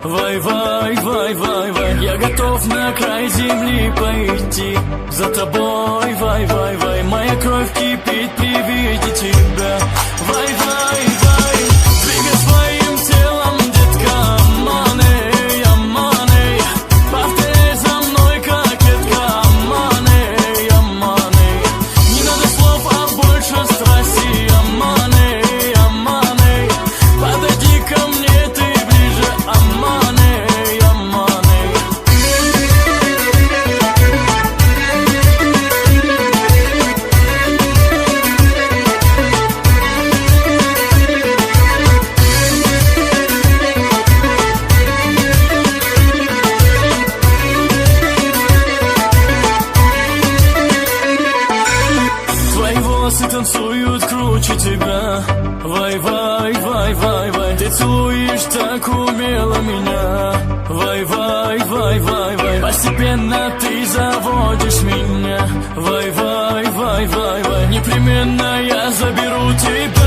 Вай, вай, вай, вай, вай. Я готов на край земли пойти за тобой, вай, вай, вай. Моя кровь кипит при виде тебя. Вай, вай, вай. Двигай своим телом, детка. Аманы, аманы. Повторяй за мной, кокетка. Аманы, аманы. Не надо слов, а больше страсти. Аманы, аманы. Подойди ко мне, ты ближе. Аманы, аманы. Твои волосы танцуют круче тебя. Вай, вай, вай, вай, вай. Ты целуешь так умело меня. Вай, вай, вай, вай, вай. Постепенно ты заводишь меня. Вай, вай, вай, вай, вай. Непременно я заберу тебя.